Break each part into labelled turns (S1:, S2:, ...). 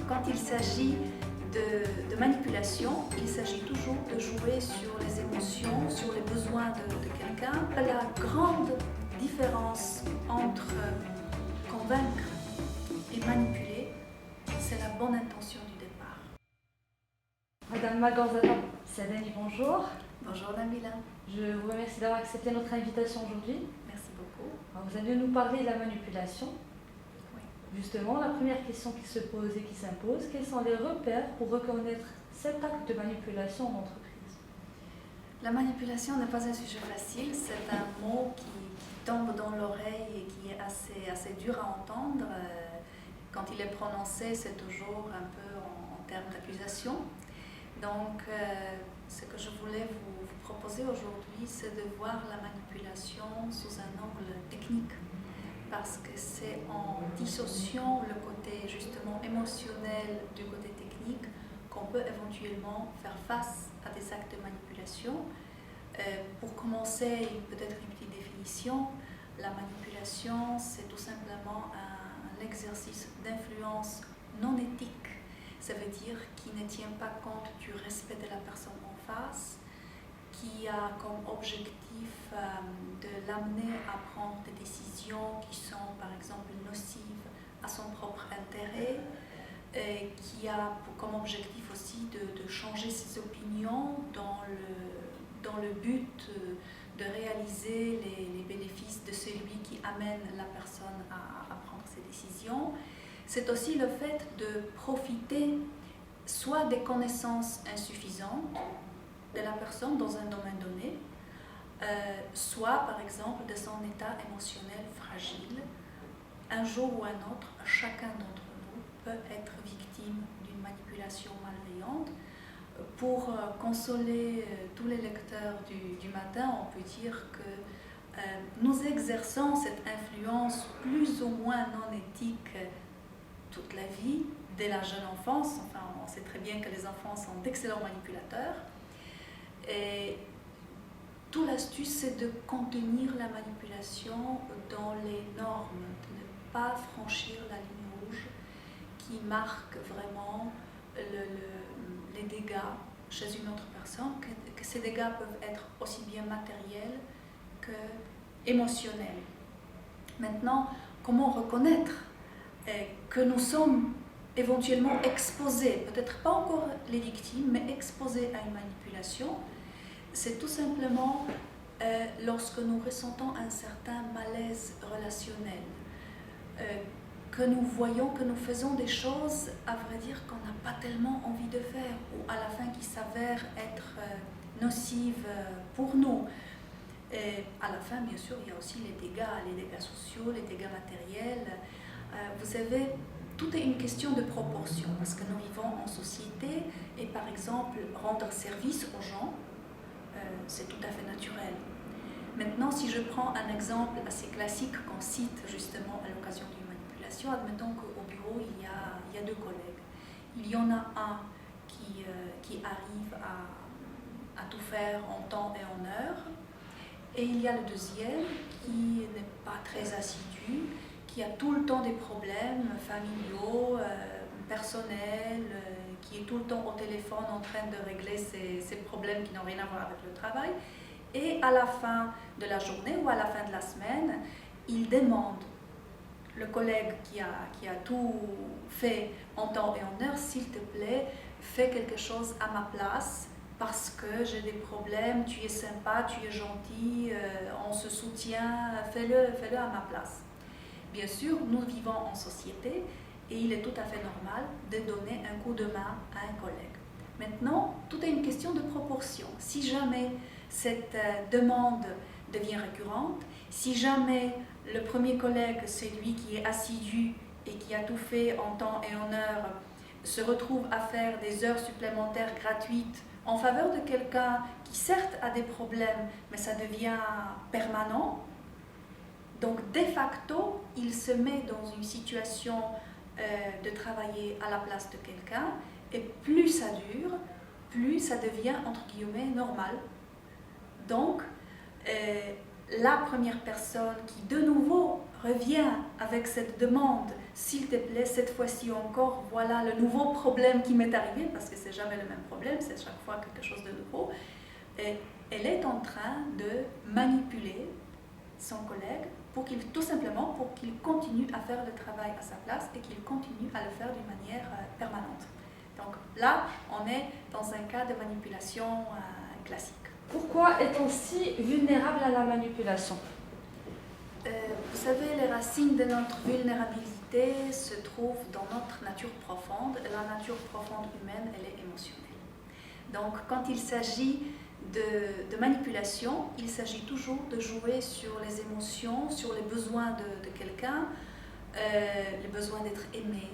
S1: Quand il s'agit de manipulation, il s'agit toujours de jouer sur les émotions, sur les besoins de quelqu'un. La grande différence entre convaincre et manipuler, c'est la bonne intention du départ.
S2: Madame Maganzana, c'est Dani, bonjour.
S1: Bonjour Nabila.
S2: Je vous remercie d'avoir accepté notre invitation aujourd'hui.
S1: Merci beaucoup.
S2: Alors, vous allez nous parler de la manipulation.
S1: Oui.
S2: Justement, la première question qui se pose et qui s'impose, quels sont les repères pour reconnaître cet acte de manipulation en entreprise?
S1: La manipulation n'est pas un sujet facile, c'est un mot qui tombe dans l'oreille et qui est assez dur à entendre. Quand il est prononcé, c'est toujours un peu en termes d'accusation. Donc, ce que je voulais vous proposer aujourd'hui, c'est de voir la manipulation sous un angle technique. Parce que c'est en dissociant le côté justement émotionnel du côté technique qu'on peut éventuellement faire face à des actes de manipulation. Pour commencer, peut-être une petite définition. La manipulation, c'est tout simplement un exercice d'influence non éthique. Ça veut dire qui ne tient pas compte du respect de la personne en face, qui a comme objectif de l'amener à prendre des décisions qui sont par exemple nocives à son propre intérêt, et qui a comme objectif aussi de changer ses opinions dans le but de réaliser les bénéfices de celui qui amène la personne à prendre ses décisions. C'est aussi le fait de profiter soit des connaissances insuffisantes de la personne dans un domaine donné, soit par exemple de son état émotionnel fragile. Un jour ou un autre, chacun d'entre nous peut être victime d'une manipulation malveillante. Pour consoler tous les lecteurs du matin, on peut dire que nous exerçons cette influence plus ou moins non éthique toute la vie, dès la jeune enfance. Enfin, on sait très bien que les enfants sont d'excellents manipulateurs. Et toute l'astuce, c'est de contenir la manipulation dans les normes, de ne pas franchir la ligne rouge qui marque vraiment les dégâts chez une autre personne, que ces dégâts peuvent être aussi bien matériels que émotionnels. Maintenant, comment reconnaître que nous sommes éventuellement exposés, peut-être pas encore les victimes, mais exposés à une manipulation? C'est tout simplement lorsque nous ressentons un certain malaise relationnel, que nous voyons que nous faisons des choses, à vrai dire, qu'on n'a pas tellement envie de faire, ou à la fin qui s'avèrent être nocives pour nous. Et à la fin, bien sûr, il y a aussi les dégâts sociaux, les dégâts matériels. Vous savez, tout est une question de proportion, parce que nous vivons en société, et par exemple, rendre service aux gens, c'est tout à fait naturel. Maintenant, si je prends un exemple assez classique qu'on cite justement à l'occasion d'une manipulation, admettons qu'au bureau, il y a deux collègues. Il y en a un qui arrive à tout faire en temps et en heure, et il y a le deuxième qui n'est pas très assidu, qui a tout le temps des problèmes familiaux, personnels, qui est tout le temps au téléphone en train de régler ses problèmes qui n'ont rien à voir avec le travail. Et à la fin de la journée ou à la fin de la semaine, il demande le collègue qui a tout fait en temps et en heure, s'il te plaît, fais quelque chose à ma place, parce que j'ai des problèmes, tu es sympa, tu es gentil, on se soutient, fais-le à ma place. Bien sûr, nous vivons en société et il est tout à fait normal de donner un coup de main à un collègue. Maintenant, tout est une question de proportion. Si jamais cette demande devient récurrente, si jamais le premier collègue, c'est lui qui est assidu et qui a tout fait en temps et en heure, se retrouve à faire des heures supplémentaires gratuites en faveur de quelqu'un qui certes a des problèmes, mais ça devient permanent. Donc, de facto, il se met dans une situation de travailler à la place de quelqu'un, et plus ça dure, plus ça devient, entre guillemets, normal. Donc, la première personne qui, de nouveau, revient avec cette demande, s'il te plaît, cette fois-ci encore, voilà le nouveau problème qui m'est arrivé, parce que c'est jamais le même problème, c'est chaque fois quelque chose de nouveau, et elle est en train de manipuler son collègue tout simplement pour qu'il continue à faire le travail à sa place et qu'il continue à le faire d'une manière permanente. Donc là, on est dans un cas de manipulation classique.
S2: Pourquoi est-on si vulnérable à la manipulation?
S1: Vous savez, les racines de notre vulnérabilité se trouvent dans notre nature profonde. La nature profonde humaine, elle est émotionnelle. Donc, quand il s'agit de manipulation, il s'agit toujours de jouer sur les émotions, sur les besoins de quelqu'un, les besoins d'être aimé,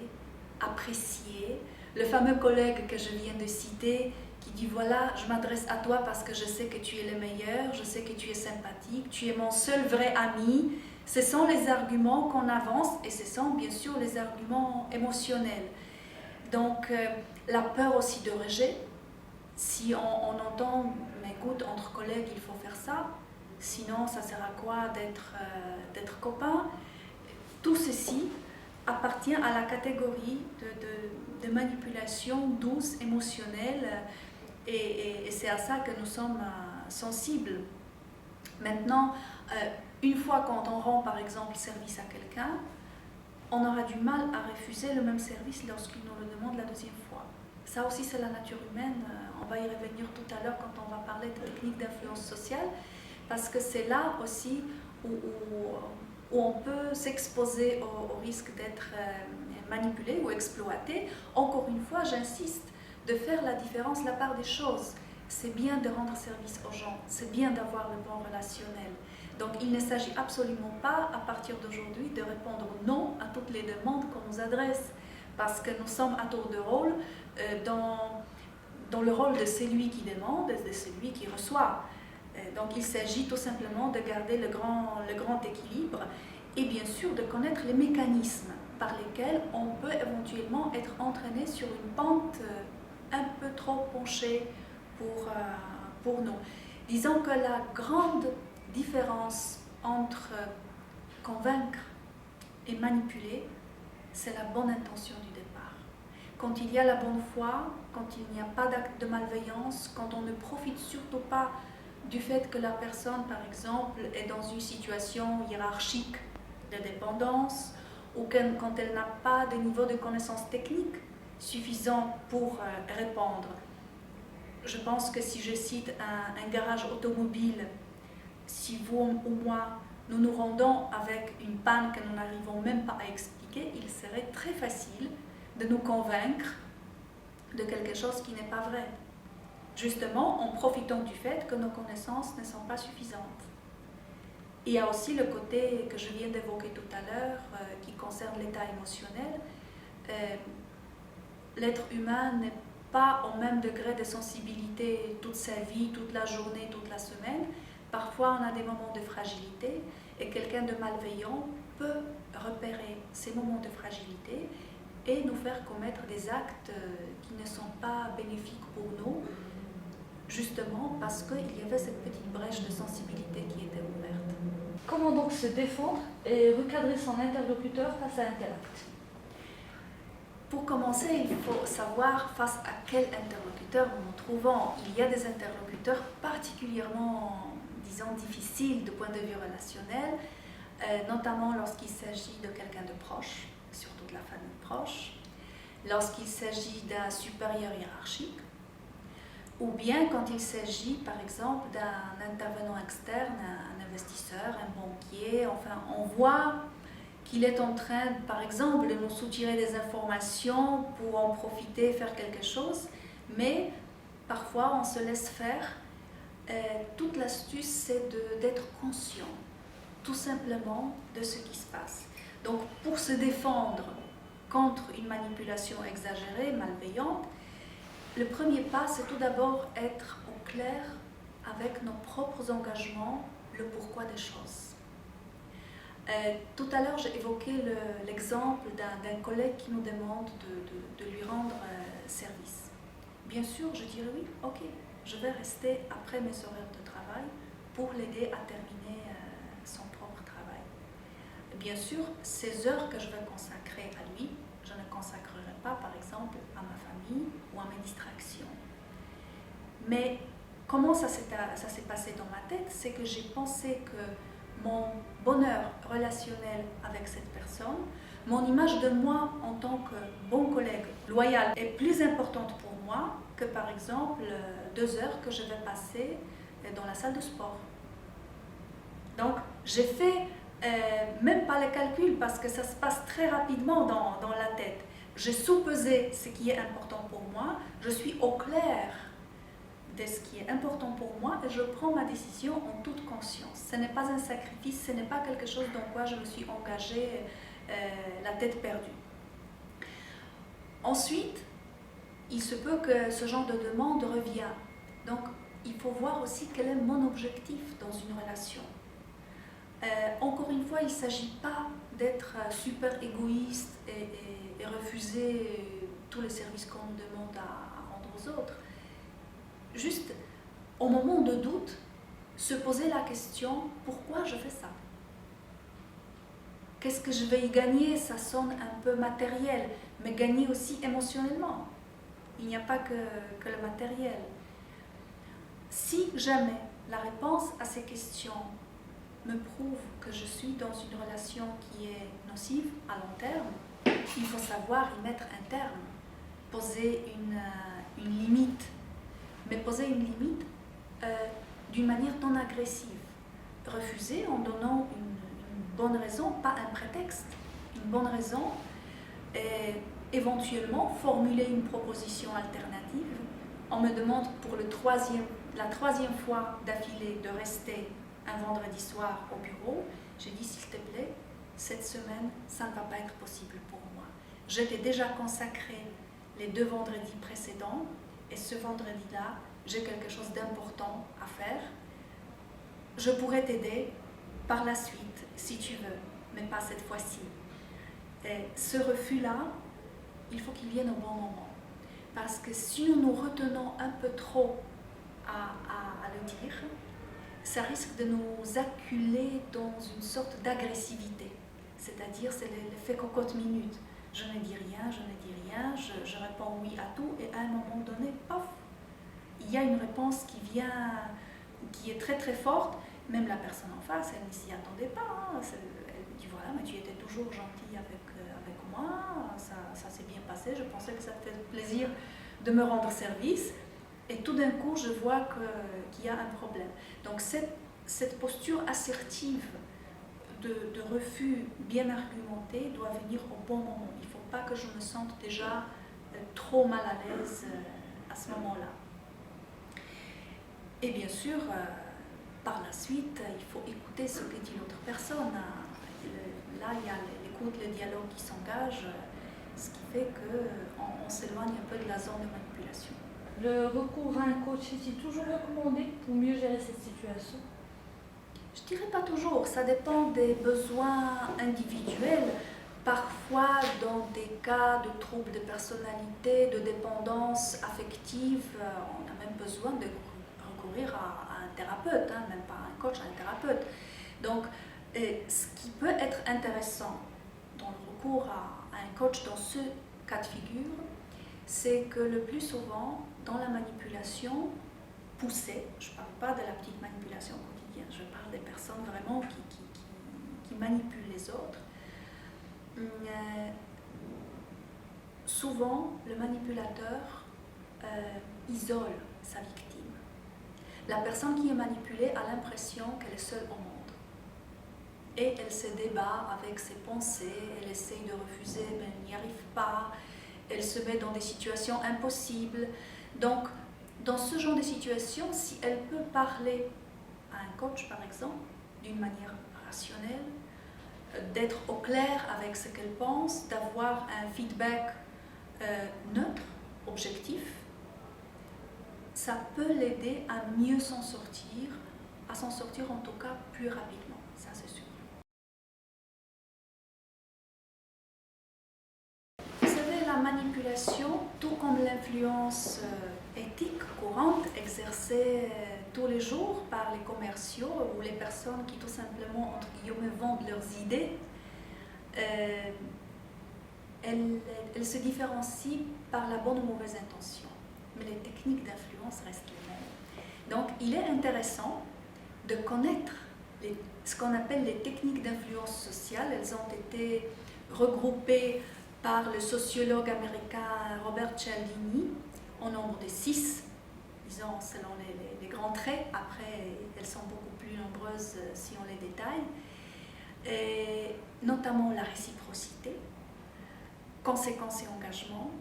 S1: apprécié. Le fameux collègue que je viens de citer, qui dit voilà, je m'adresse à toi parce que je sais que tu es le meilleur, je sais que tu es sympathique, tu es mon seul vrai ami. Ce sont les arguments qu'on avance et ce sont bien sûr les arguments émotionnels. Donc la peur aussi de rejet. Si on entend, mais écoute, entre collègues, il faut faire ça, sinon ça sert à quoi d'être copain? Tout ceci appartient à la catégorie de manipulation douce, émotionnelle, et c'est à ça que nous sommes sensibles. Maintenant, une fois quand on rend par exemple service à quelqu'un, on aura du mal à refuser le même service lorsqu'il nous le demande la deuxième fois. Ça aussi c'est la nature humaine, on va y revenir tout à l'heure quand on va parler de techniques d'influence sociale, parce que c'est là aussi où on peut s'exposer au risque d'être manipulé ou exploité. Encore une fois, j'insiste, de faire la différence, la part des choses. C'est bien de rendre service aux gens, c'est bien d'avoir le bon relationnel. Donc il ne s'agit absolument pas, à partir d'aujourd'hui, de répondre non à toutes les demandes qu'on nous adresse, parce que nous sommes à tour de rôle dans le rôle de celui qui demande et de celui qui reçoit. Donc il s'agit tout simplement de garder le grand équilibre et bien sûr de connaître les mécanismes par lesquels on peut éventuellement être entraîné sur une pente un peu trop penchée pour nous. Disons que la grande différence entre convaincre et manipuler, c'est la bonne intention du départ. Quand il y a la bonne foi, quand il n'y a pas d'acte de malveillance, quand on ne profite surtout pas du fait que la personne, par exemple, est dans une situation hiérarchique de dépendance ou quand elle n'a pas de niveau de connaissance technique suffisant pour répondre. Je pense que si je cite un garage automobile, si vous ou moi, nous nous rendons avec une panne que nous n'arrivons même pas à expliquer, il serait très facile de nous convaincre de quelque chose qui n'est pas vrai. Justement, en profitant du fait que nos connaissances ne sont pas suffisantes. Il y a aussi le côté que je viens d'évoquer tout à l'heure, qui concerne l'état émotionnel. L'être humain n'est pas au même degré de sensibilité toute sa vie, toute la journée, toute la semaine. Parfois, on a des moments de fragilité et quelqu'un de malveillant peut repérer ces moments de fragilité et nous faire commettre des actes qui ne sont pas bénéfiques pour nous, justement parce qu'il y avait cette petite brèche de sensibilité qui était ouverte.
S2: Comment donc se défendre et recadrer son interlocuteur face à un tel acte?
S1: Pour commencer, il faut savoir face à quel interlocuteur nous nous trouvons. Il y a des interlocuteurs particulièrement, disons, difficiles du point de vue relationnel, notamment lorsqu'il s'agit de quelqu'un de proche, surtout de la famille proche, lorsqu'il s'agit d'un supérieur hiérarchique, ou bien quand il s'agit, par exemple, d'un intervenant externe, un investisseur, un banquier. Enfin, on voit qu'il est en train, par exemple, de nous soutirer des informations pour en profiter, faire quelque chose, mais parfois on se laisse faire. Toute l'astuce, c'est d'être conscient, tout simplement, de ce qui se passe. Donc, pour se défendre contre une manipulation exagérée, malveillante, le premier pas, c'est tout d'abord être au clair avec nos propres engagements, le pourquoi des choses. Tout à l'heure, j'ai évoqué l'exemple d'un collègue qui nous demande de lui rendre service. Bien sûr, je dirais oui, ok, je vais rester après mes horaires de travail pour l'aider à terminer son propre travail. bien sûr, ces heures que je vais consacrer à lui, je ne consacrerai pas, par exemple, à ma famille ou à mes distractions. Mais comment ça s'est passé dans ma tête? C'est que j'ai pensé que mon bonheur relationnel avec cette personne, mon image de moi en tant que bon collègue loyal est plus importante pour moi que par exemple 2 heures que je vais passer dans la salle de sport. Donc j'ai fait même pas les calculs parce que ça se passe très rapidement dans la tête. J'ai sous-pesé ce qui est important pour moi, je suis au clair de ce qui est important pour moi et je prends ma décision en toute conscience. Ce n'est pas un sacrifice, ce n'est pas quelque chose dans quoi je me suis engagée la tête perdue. Ensuite, il se peut que ce genre de demande revienne. Donc, il faut voir aussi quel est mon objectif dans une relation. Encore une fois, il ne s'agit pas d'être super égoïste et refuser tous les services qu'on nous demande à rendre aux autres. Juste, au moment de doute, se poser la question, pourquoi je fais ça? Qu'est-ce que je vais y gagner? Ça sonne un peu matériel, mais gagner aussi émotionnellement. Il n'y a pas que le matériel. Si jamais la réponse à ces questions me prouve que je suis dans une relation qui est nocive à long terme, il faut savoir y mettre un terme, poser une limite, mais poser une limite d'une manière non agressive. Refuser en donnant une bonne raison, pas un prétexte, une bonne raison, et éventuellement formuler une proposition alternative. On me demande pour la troisième fois d'affilée de rester un vendredi soir au bureau. J'ai dit, s'il te plaît, cette semaine, ça ne va pas être possible pour moi. Je t'ai déjà consacré les 2 vendredis précédents et ce vendredi-là, j'ai quelque chose d'important à faire. Je pourrais t'aider par la suite, si tu veux, mais pas cette fois-ci. Et ce refus-là, il faut qu'il vienne au bon moment. Parce que si nous nous retenons un peu trop à le dire, ça risque de nous acculer dans une sorte d'agressivité. C'est-à-dire, c'est l'effet cocotte-minute. Je ne dis rien, je réponds oui à tout, et à un moment donné, paf, il y a une réponse qui vient, qui est très très forte. Même la personne en face, elle ne s'y attendait pas. Hein. Elle me dit, voilà, mais tu étais toujours gentil avec moi, ça s'est bien passé, je pensais que ça te fait plaisir de me rendre service. Et tout d'un coup, je vois qu'il y a un problème. Donc cette posture assertive de refus bien argumenté doit venir au bon moment. Il ne faut pas que je me sente déjà trop mal à l'aise à ce moment-là. Et bien sûr, par la suite, il faut écouter ce que dit l'autre personne. Là, il y a l'écoute, le dialogue qui s'engage, ce qui fait qu'on s'éloigne un peu de la zone de manipulation.
S2: Le recours à un coach est-il toujours recommandé pour mieux gérer cette situation?
S1: Je ne dirais pas toujours, ça dépend des besoins individuels. Parfois, dans des cas de troubles de personnalité, de dépendance affective, on a même besoin de recourir à un thérapeute, hein, même pas un coach, un thérapeute. Donc, ce qui peut être intéressant dans le recours à un coach dans ce cas de figure, c'est que le plus souvent, dans la manipulation poussée, je ne parle pas de la petite manipulation quotidienne, je parle des personnes vraiment qui manipulent les autres, souvent le manipulateur isole sa victime. La personne qui est manipulée a l'impression qu'elle est seule au monde. Et elle se débat avec ses pensées, elle essaye de refuser, mais elle n'y arrive pas, elle se met dans des situations impossibles. Donc, dans ce genre de situation, si elle peut parler à un coach, par exemple, d'une manière rationnelle, d'être au clair avec ce qu'elle pense, d'avoir un feedback neutre, objectif, ça peut l'aider à mieux s'en sortir, à s'en sortir en tout cas plus rapidement, ça c'est sûr. Vous savez, la manipulation, tout comme l'influence éthique courante exercée tous les jours par les commerciaux ou les personnes qui tout simplement, entre guillemets, vendent leurs idées, elle se différencie par la bonne ou mauvaise intention, mais les techniques d'influence restent les mêmes. Donc il est intéressant de connaître ce qu'on appelle les techniques d'influence sociale. Elles ont été regroupées par le sociologue américain Robert Cialdini au nombre de 6, disons selon les grands traits. Après, elles sont beaucoup plus nombreuses si on les détaille. Et notamment la réciprocité, conséquence et engagement,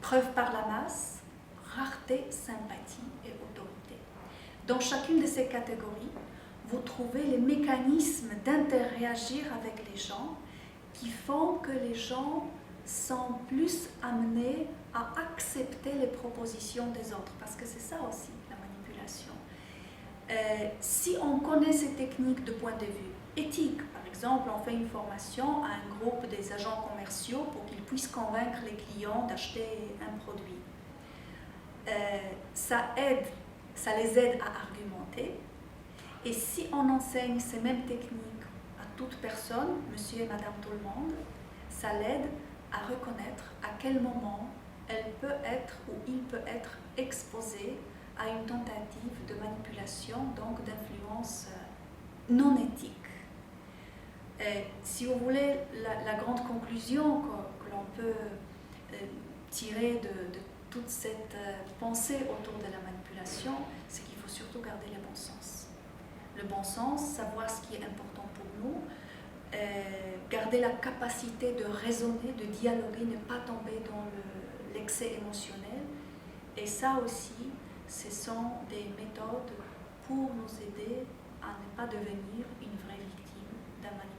S1: preuve par la masse, rareté, sympathie et autorité. Dans chacune de ces catégories, vous trouvez les mécanismes d'interréagir avec les gens qui font que les gens sont plus amenés à accepter les propositions des autres, parce que c'est ça aussi la manipulation. Si on connaît ces techniques de point de vue éthique, par exemple, on fait une formation à un groupe des agents commerciaux pour qu'ils puissent convaincre les clients d'acheter un produit. Ça les aide à argumenter. Et si on enseigne ces mêmes techniques à toute personne, monsieur et madame tout le monde, ça l'aide à reconnaître à quel moment elle peut être ou il peut être exposé à une tentative de manipulation, donc d'influence non éthique. Si vous voulez, la grande conclusion que l'on peut tirer de toute cette pensée autour de la manipulation, c'est qu'il faut surtout garder le bon sens. Le bon sens, savoir ce qui est important pour nous, garder la capacité de raisonner, de dialoguer, ne pas tomber dans l'excès émotionnel. Et ça aussi, ce sont des méthodes pour nous aider à ne pas devenir une vraie victime d'un manipulateur.